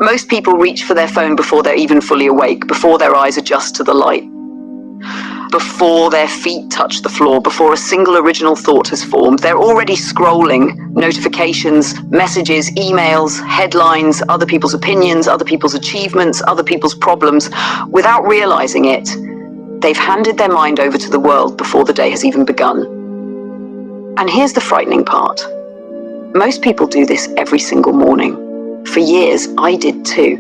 Most people reach for their phone before they're even fully awake, before their eyes adjust to the light, before their feet touch the floor, before a single original thought has formed. They're already scrolling notifications, messages, emails, headlines, other people's opinions, other people's achievements, other people's problems. Without realizing it, they've handed their mind over to the world before the day has even begun. And here's the frightening part. Most people do this every single morning. For years, I did too.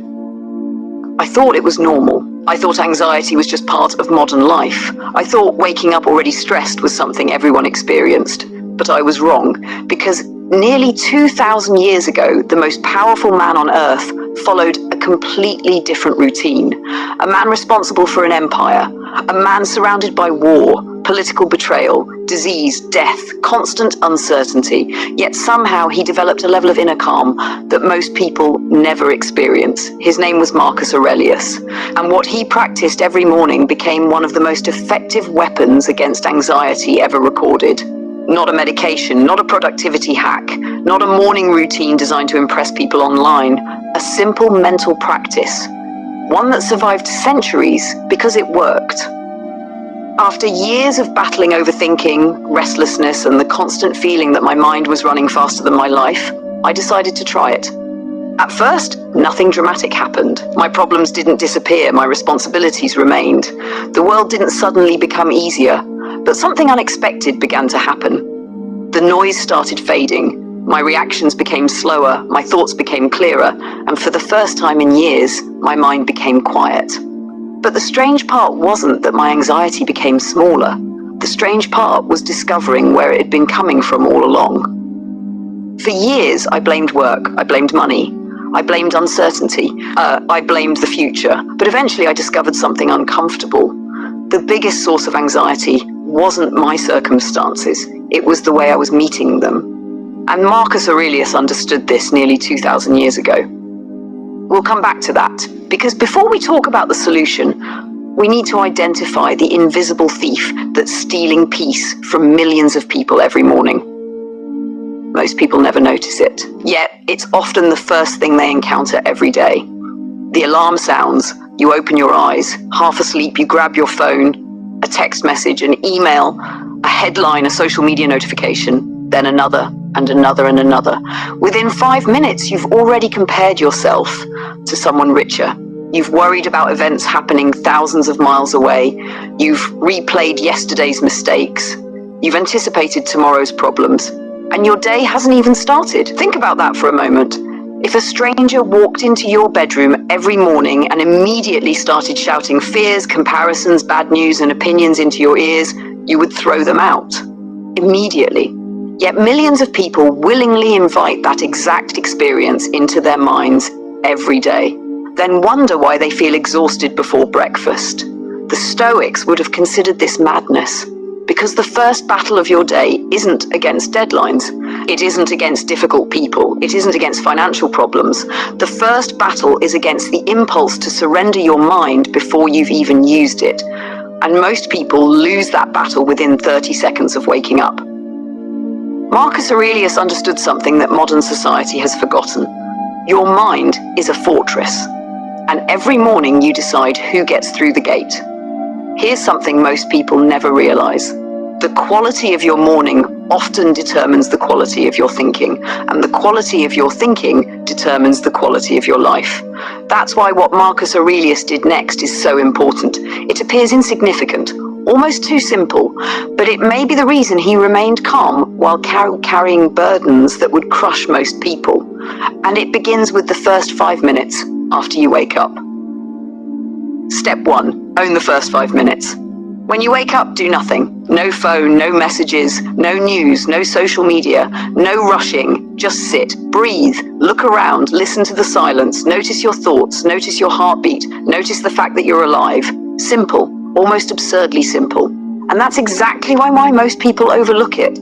I thought it was normal. I thought anxiety was just part of modern life. I thought waking up already stressed was something everyone experienced. But I was wrong, because nearly 2,000 years ago, the most powerful man on earth followed a completely different routine. A man responsible for an empire, a man surrounded by war, political betrayal, disease, death, constant uncertainty. Yet somehow he developed a level of inner calm that most people never experience. His name was Marcus Aurelius, and what he practiced every morning became one of the most effective weapons against anxiety ever recorded. Not a medication, not a productivity hack, not a morning routine designed to impress people online. A simple mental practice, one that survived centuries because it worked. After years of battling overthinking, restlessness, and the constant feeling that my mind was running faster than my life, I decided to try it. At first, nothing dramatic happened. My problems didn't disappear, my responsibilities remained. The world didn't suddenly become easier, but something unexpected began to happen. The noise started fading. My reactions became slower, my thoughts became clearer, and for the first time in years, my mind became quiet. But the strange part wasn't that my anxiety became smaller. The strange part was discovering where it had been coming from all along. For years, I blamed work, I blamed money, I blamed uncertainty, I blamed the future. But eventually I discovered something uncomfortable. The biggest source of anxiety wasn't my circumstances, it was the way I was meeting them. And Marcus Aurelius understood this nearly 2,000 years ago. We'll come back to that, because before we talk about the solution, we need to identify the invisible thief that's stealing peace from millions of people every morning. Most people never notice it, yet it's often the first thing they encounter every day. The alarm sounds, you open your eyes, half asleep, you grab your phone, a text message, an email, a headline, a social media notification, then another and another and another. Within 5 minutes, you've already compared yourself to someone richer. You've worried about events happening thousands of miles away. You've replayed yesterday's mistakes. You've anticipated tomorrow's problems. And your day hasn't even started. Think about that for a moment. If a stranger walked into your bedroom every morning and immediately started shouting fears, comparisons, bad news, and opinions into your ears, you would throw them out immediately. Yet millions of people willingly invite that exact experience into their minds every day, then wonder why they feel exhausted before breakfast. The Stoics would have considered this madness, because the first battle of your day isn't against deadlines. It isn't against difficult people. It isn't against financial problems. The first battle is against the impulse to surrender your mind before you've even used it. And most people lose that battle within 30 seconds of waking up. Marcus Aurelius understood something that modern society has forgotten. Your mind is a fortress, and every morning you decide who gets through the gate. Here's something most people never realize. The quality of your morning often determines the quality of your thinking, and the quality of your thinking determines the quality of your life. That's why what Marcus Aurelius did next is so important. It appears insignificant, almost too simple, but it may be the reason he remained calm while carrying burdens that would crush most people. And it begins with the first 5 minutes after you wake up. Step 1, own the first 5 minutes. When you wake up, do nothing. No phone, no messages, no news, no social media, no rushing. Just sit, breathe, look around, listen to the silence, notice your thoughts, notice your heartbeat, notice the fact that you're alive. Simple, almost absurdly simple. And that's exactly why most people overlook it.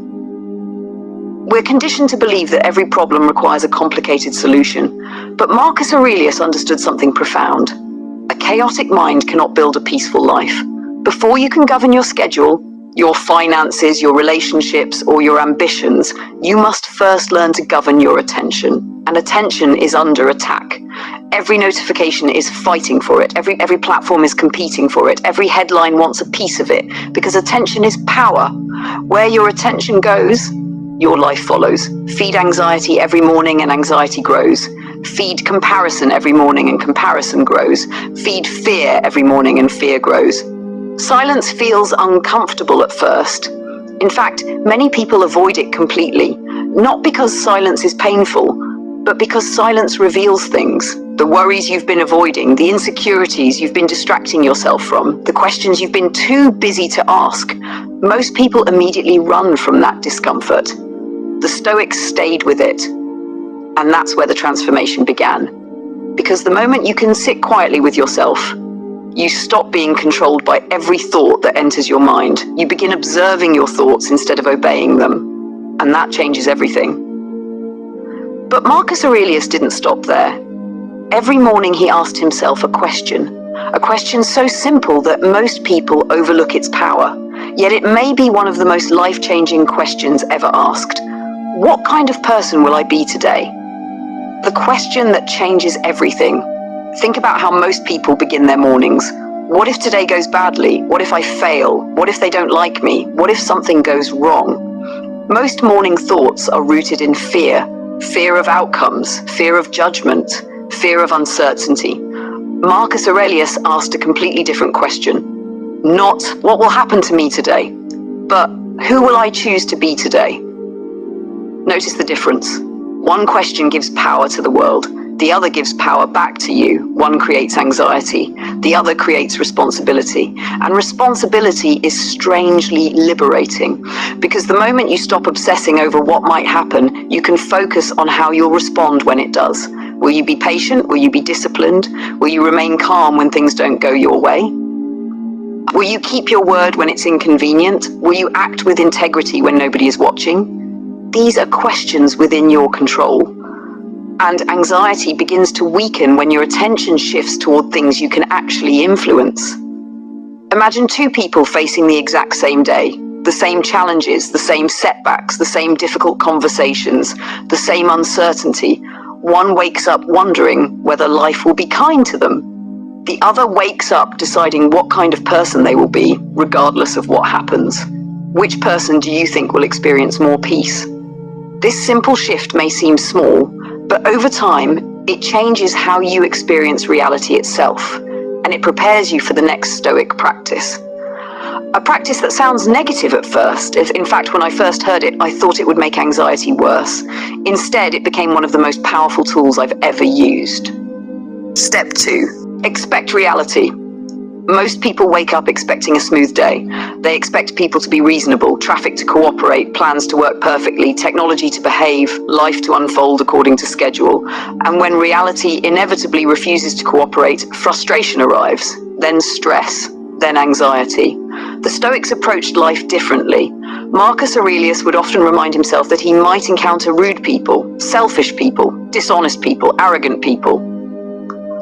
We're conditioned to believe that every problem requires a complicated solution. But Marcus Aurelius understood something profound. A chaotic mind cannot build a peaceful life. Before you can govern your schedule, your finances, your relationships, or your ambitions, you must first learn to govern your attention. And attention is under attack. Every notification is fighting for it. Every platform is competing for it. Every headline wants a piece of it, because attention is power. Where your attention goes, your life follows. Feed anxiety every morning and anxiety grows. Feed comparison every morning and comparison grows. Feed fear every morning and fear grows. Silence feels uncomfortable at first. In fact, many people avoid it completely, not because silence is painful, but because silence reveals things. The worries you've been avoiding, the insecurities you've been distracting yourself from, the questions you've been too busy to ask. Most people immediately run from that discomfort. The Stoics stayed with it, and that's where the transformation began. Because the moment you can sit quietly with yourself, you stop being controlled by every thought that enters your mind. You begin observing your thoughts instead of obeying them, and that changes everything. But Marcus Aurelius didn't stop there. Every morning he asked himself a question so simple that most people overlook its power, yet it may be one of the most life-changing questions ever asked. What kind of person will I be today? The question that changes everything. Think about how most people begin their mornings. What if today goes badly? What if I fail? What if they don't like me? What if something goes wrong? Most morning thoughts are rooted in fear. Fear of outcomes, fear of judgment, fear of uncertainty. Marcus Aurelius asked a completely different question. Not, what will happen to me today? But, who will I choose to be today? Notice the difference. One question gives power to the world. The other gives power back to you. One creates anxiety. The other creates responsibility. And responsibility is strangely liberating, because the moment you stop obsessing over what might happen, you can focus on how you'll respond when it does. Will you be patient? Will you be disciplined? Will you remain calm when things don't go your way? Will you keep your word when it's inconvenient? Will you act with integrity when nobody is watching? These are questions within your control. And anxiety begins to weaken when your attention shifts toward things you can actually influence. Imagine two people facing the exact same day, the same challenges, the same setbacks, the same difficult conversations, the same uncertainty. One wakes up wondering whether life will be kind to them. The other wakes up deciding what kind of person they will be, regardless of what happens. Which person do you think will experience more peace? This simple shift may seem small, but over time, it changes how you experience reality itself, and it prepares you for the next Stoic practice. A practice that sounds negative at first. In fact, when I first heard it, I thought it would make anxiety worse. Instead, it became one of the most powerful tools I've ever used. Step 2. Expect reality. Most people wake up expecting a smooth day. They expect people to be reasonable, traffic to cooperate, plans to work perfectly, technology to behave, life to unfold according to schedule. And when reality inevitably refuses to cooperate, frustration arrives, then stress, then anxiety. The Stoics approached life differently. Marcus Aurelius would often remind himself that he might encounter rude people, selfish people, dishonest people, arrogant people.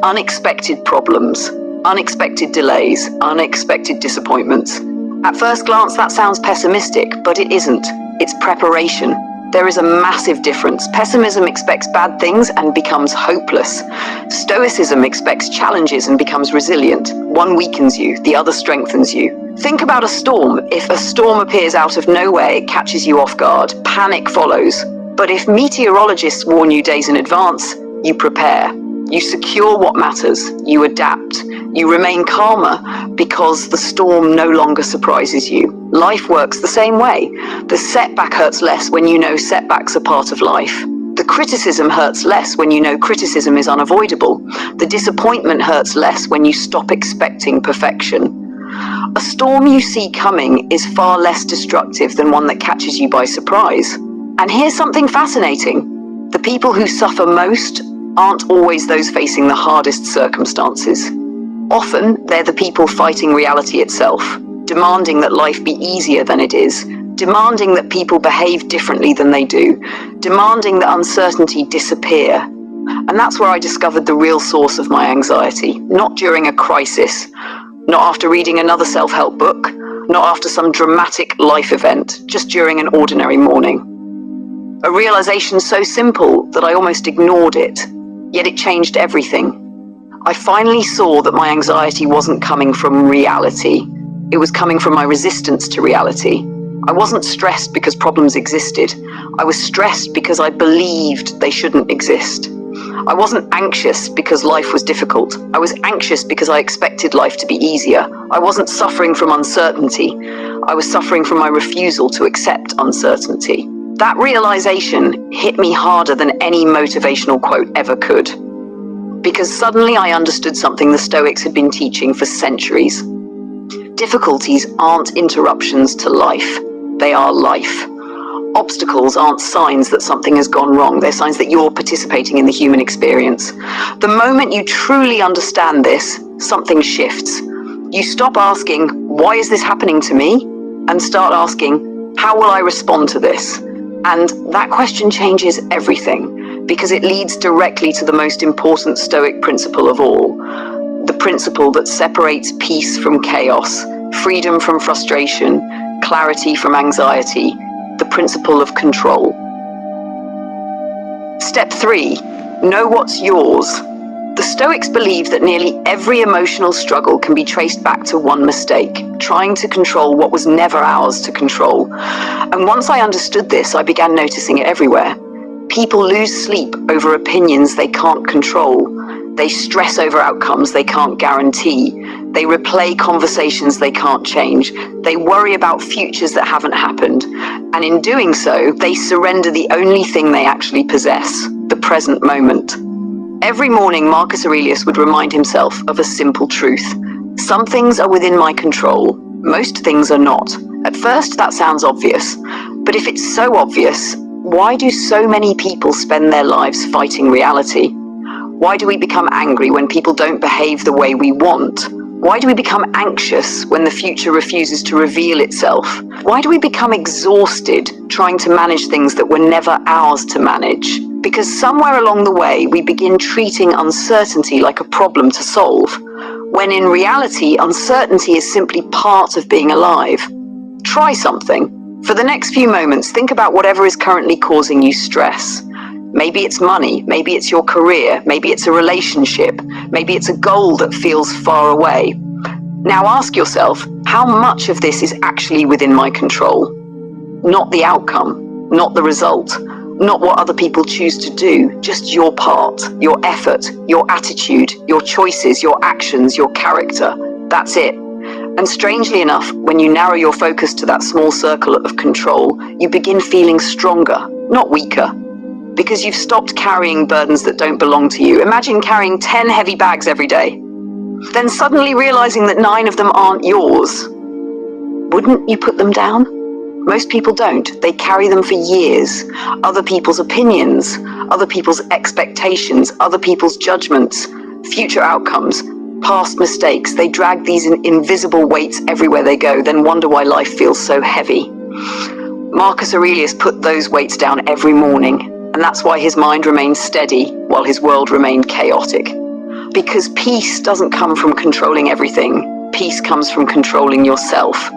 Unexpected problems, unexpected delays, unexpected disappointments. At first glance, that sounds pessimistic, but it isn't. It's preparation. There is a massive difference. Pessimism expects bad things and becomes hopeless. Stoicism expects challenges and becomes resilient. One weakens you, the other strengthens you. Think about a storm. If a storm appears out of nowhere, it catches you off guard. Panic follows. But if meteorologists warn you days in advance, you prepare. You secure what matters. You adapt. You remain calmer because the storm no longer surprises you. Life works the same way. The setback hurts less when you know setbacks are part of life. The criticism hurts less when you know criticism is unavoidable. The disappointment hurts less when you stop expecting perfection. A storm you see coming is far less destructive than one that catches you by surprise. And here's something fascinating. The people who suffer most aren't always those facing the hardest circumstances. Often, they're the people fighting reality itself, demanding that life be easier than it is, demanding that people behave differently than they do, demanding that uncertainty disappear. And that's where I discovered the real source of my anxiety, not during a crisis, not after reading another self-help book, not after some dramatic life event, just during an ordinary morning. A realization so simple that I almost ignored it. Yet it changed everything. I finally saw that my anxiety wasn't coming from reality. It was coming from my resistance to reality. I wasn't stressed because problems existed. I was stressed because I believed they shouldn't exist. I wasn't anxious because life was difficult. I was anxious because I expected life to be easier. I wasn't suffering from uncertainty. I was suffering from my refusal to accept uncertainty. That realization hit me harder than any motivational quote ever could. Because suddenly I understood something the Stoics had been teaching for centuries. Difficulties aren't interruptions to life. They are life. Obstacles aren't signs that something has gone wrong. They're signs that you're participating in the human experience. The moment you truly understand this, something shifts. You stop asking, why is this happening to me? And start asking, how will I respond to this? And that question changes everything, because it leads directly to the most important Stoic principle of all, the principle that separates peace from chaos, freedom from frustration, clarity from anxiety, the principle of control. Step 3, know what's yours. The Stoics believe that nearly every emotional struggle can be traced back to one mistake, trying to control what was never ours to control. And once I understood this, I began noticing it everywhere. People lose sleep over opinions they can't control. They stress over outcomes they can't guarantee. They replay conversations they can't change. They worry about futures that haven't happened. And in doing so, they surrender the only thing they actually possess, the present moment. Every morning, Marcus Aurelius would remind himself of a simple truth. Some things are within my control. Most things are not. At first, that sounds obvious. But if it's so obvious, why do so many people spend their lives fighting reality? Why do we become angry when people don't behave the way we want? Why do we become anxious when the future refuses to reveal itself? Why do we become exhausted trying to manage things that were never ours to manage? Because somewhere along the way, we begin treating uncertainty like a problem to solve, when in reality, uncertainty is simply part of being alive. Try something. For the next few moments, think about whatever is currently causing you stress. Maybe it's money, maybe it's your career, maybe it's a relationship, maybe it's a goal that feels far away. Now ask yourself, how much of this is actually within my control? Not the outcome, not the result, not what other people choose to do, just your part, your effort, your attitude, your choices, your actions, your character. That's it. And strangely enough, when you narrow your focus to that small circle of control, you begin feeling stronger, not weaker. Because you've stopped carrying burdens that don't belong to you. Imagine carrying 10 heavy bags every day, then suddenly realizing that 9 of them aren't yours. Wouldn't you put them down? Most people don't. They carry them for years. Other people's opinions, other people's expectations, other people's judgments, future outcomes, past mistakes. They drag these invisible weights everywhere they go, then wonder why life feels so heavy. Marcus Aurelius put those weights down every morning. And that's why his mind remained steady while his world remained chaotic. Because peace doesn't come from controlling everything. Peace comes from controlling yourself.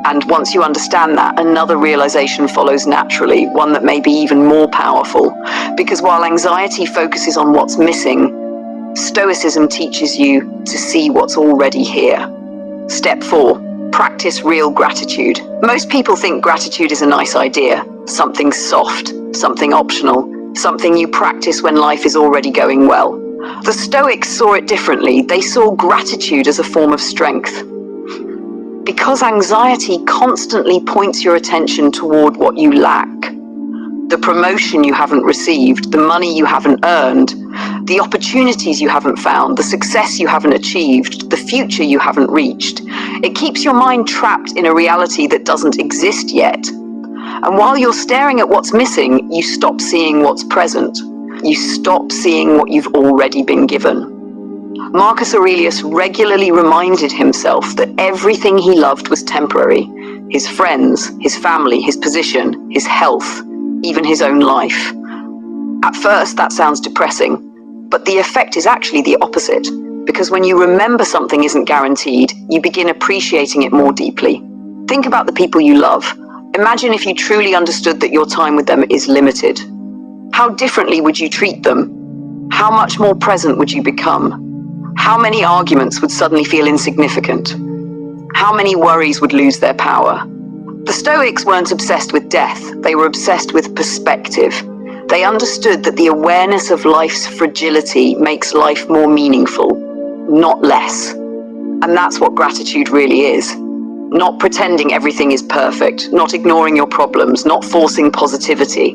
And once you understand that, another realization follows naturally, one that may be even more powerful. Because while anxiety focuses on what's missing, Stoicism teaches you to see what's already here. Step 4, practice real gratitude. Most people think gratitude is a nice idea, something soft, something optional, something you practice when life is already going well. The Stoics saw it differently. They saw gratitude as a form of strength. Because anxiety constantly points your attention toward what you lack. The promotion you haven't received, the money you haven't earned, the opportunities you haven't found, the success you haven't achieved, the future you haven't reached. It keeps your mind trapped in a reality that doesn't exist yet. And while you're staring at what's missing, you stop seeing what's present. You stop seeing what you've already been given. Marcus Aurelius regularly reminded himself that everything he loved was temporary. His friends, his family, his position, his health, even his own life. At first, that sounds depressing, but the effect is actually the opposite. Because when you remember something isn't guaranteed, you begin appreciating it more deeply. Think about the people you love. Imagine if you truly understood that your time with them is limited. How differently would you treat them? How much more present would you become? How many arguments would suddenly feel insignificant? How many worries would lose their power? The Stoics weren't obsessed with death, they were obsessed with perspective. They understood that the awareness of life's fragility makes life more meaningful, not less. And that's what gratitude really is. Not pretending everything is perfect, not ignoring your problems, not forcing positivity.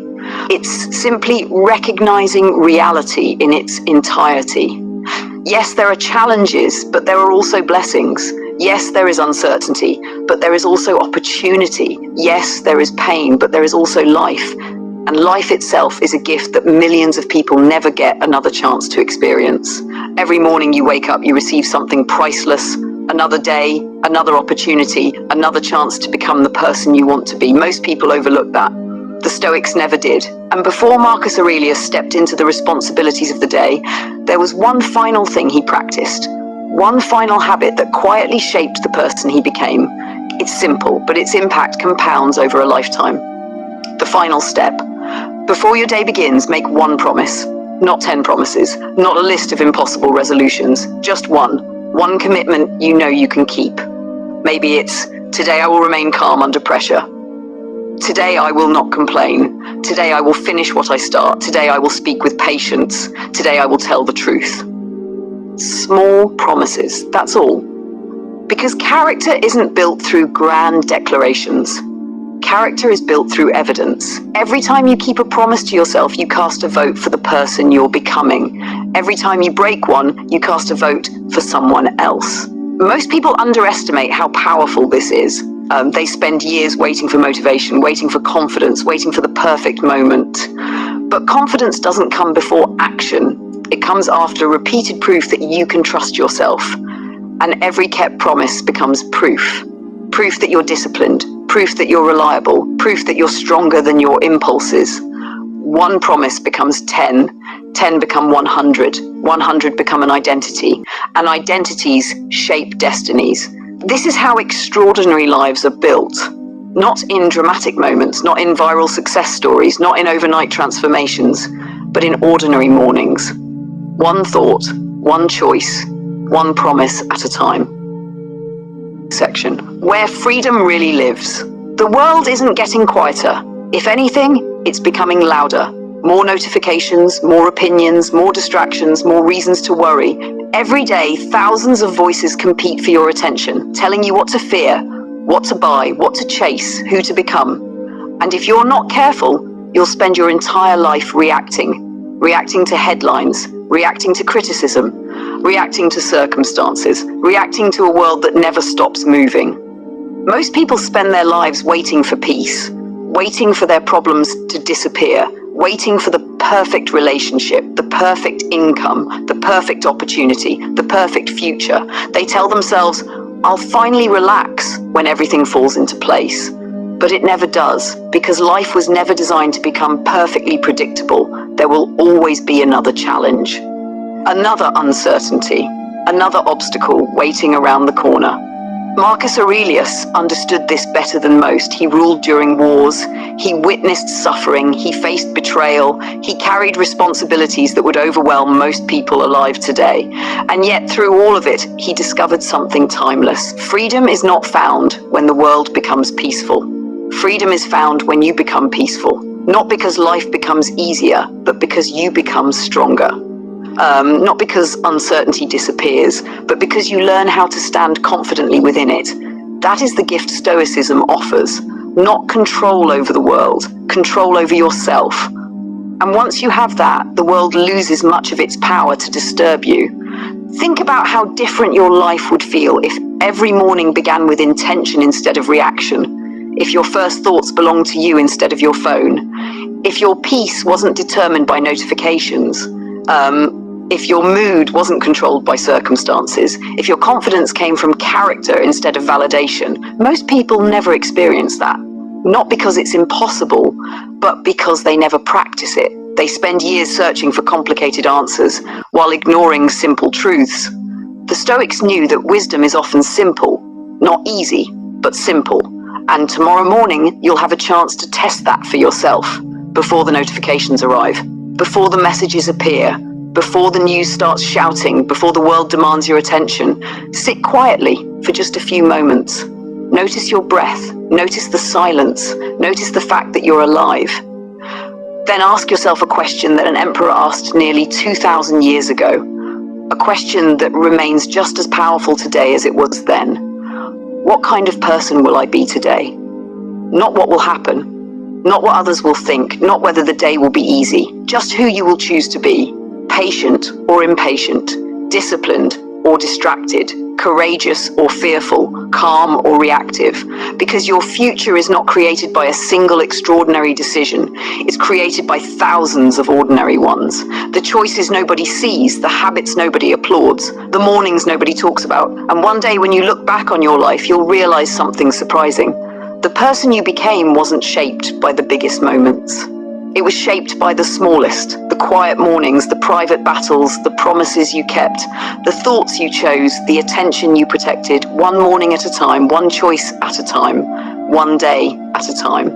It's simply recognizing reality in its entirety. Yes, there are challenges, but there are also blessings. Yes, there is uncertainty, but there is also opportunity. Yes, there is pain, but there is also life. And life itself is a gift that millions of people never get another chance to experience. Every morning you wake up, you receive something priceless. Another day, another opportunity, another chance to become the person you want to be. Most people overlook that. The Stoics never did. And before Marcus Aurelius stepped into the responsibilities of the day, there was one final thing he practiced. One final habit that quietly shaped the person he became. It's simple, but its impact compounds over a lifetime. The final step. Before your day begins, make one promise. Not 10 promises, not a list of impossible resolutions, just one. One commitment you know you can keep. Maybe it's, today I will remain calm under pressure. Today I will not complain. Today I will finish what I start. Today I will speak with patience. Today I will tell the truth. Small promises, that's all. Because character isn't built through grand declarations. Character is built through evidence. Every time you keep a promise to yourself, you cast a vote for the person you're becoming. Every time you break one, you cast a vote for someone else. Most people underestimate how powerful this is. They spend years waiting for motivation, waiting for confidence, waiting for the perfect moment. But confidence doesn't come before action. It comes after repeated proof that you can trust yourself. And every kept promise becomes proof. Proof that you're disciplined, proof that you're reliable, proof that you're stronger than your impulses. One promise becomes 10, 10 become 100, 100 become an identity, and identities shape destinies. This is how extraordinary lives are built. Not in dramatic moments, not in viral success stories, not in overnight transformations, but in ordinary mornings. One thought, one choice, one promise at a time. Section, where freedom really lives. The world isn't getting quieter. If anything, it's becoming louder. More notifications, more opinions, more distractions, more reasons to worry. Every day, thousands of voices compete for your attention, telling you what to fear, what to buy, what to chase, who to become. And if you're not careful, you'll spend your entire life reacting to headlines, reacting to criticism, reacting to circumstances, reacting to a world that never stops moving. Most people spend their lives waiting for peace, waiting for their problems to disappear, waiting for the perfect relationship, the perfect income, the perfect opportunity, the perfect future. They tell themselves, I'll finally relax when everything falls into place. But it never does, because life was never designed to become perfectly predictable. There will always be another challenge, another uncertainty, another obstacle waiting around the corner. Marcus Aurelius understood this better than most. He ruled during wars, he witnessed suffering, he faced betrayal, he carried responsibilities that would overwhelm most people alive today. And yet through all of it, he discovered something timeless. Freedom is not found when the world becomes peaceful. Freedom is found when you become peaceful. Not because life becomes easier, but because you become stronger. Not because uncertainty disappears, but because you learn how to stand confidently within it. That is the gift Stoicism offers. Not control over the world, control over yourself. And once you have that, the world loses much of its power to disturb you. Think about how different your life would feel if every morning began with intention instead of reaction. If your first thoughts belonged to you instead of your phone. If your peace wasn't determined by notifications. If your mood wasn't controlled by circumstances, if your confidence came from character instead of validation. Most people never experience that. Not because it's impossible, but because they never practice it. They spend years searching for complicated answers while ignoring simple truths. The Stoics knew that wisdom is often simple, not easy, but simple. And tomorrow morning, you'll have a chance to test that for yourself before the notifications arrive, before the messages appear, Before the news starts shouting, before the world demands your attention, sit quietly for just a few moments. Notice your breath, notice the silence, notice the fact that you're alive. Then ask yourself a question that an emperor asked nearly 2,000 years ago, a question that remains just as powerful today as it was then. What kind of person will I be today? Not what will happen, not what others will think, not whether the day will be easy, just who you will choose to be. Patient or impatient, disciplined or distracted, courageous or fearful, calm or reactive. Because your future is not created by a single extraordinary decision. It's created by thousands of ordinary ones. The choices nobody sees, the habits nobody applauds, the mornings nobody talks about. And one day when you look back on your life, you'll realize something surprising. The person you became wasn't shaped by the biggest moments. It was shaped by the smallest, the quiet mornings, the private battles, the promises you kept, the thoughts you chose, the attention you protected, one morning at a time, one choice at a time, one day at a time.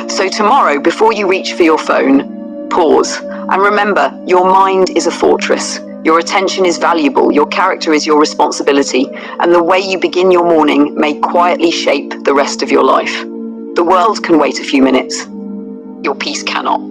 So tomorrow, before you reach for your phone, pause and remember, your mind is a fortress. Your attention is valuable, your character is your responsibility, and the way you begin your morning may quietly shape the rest of your life. The world can wait a few minutes. Your peace cannot.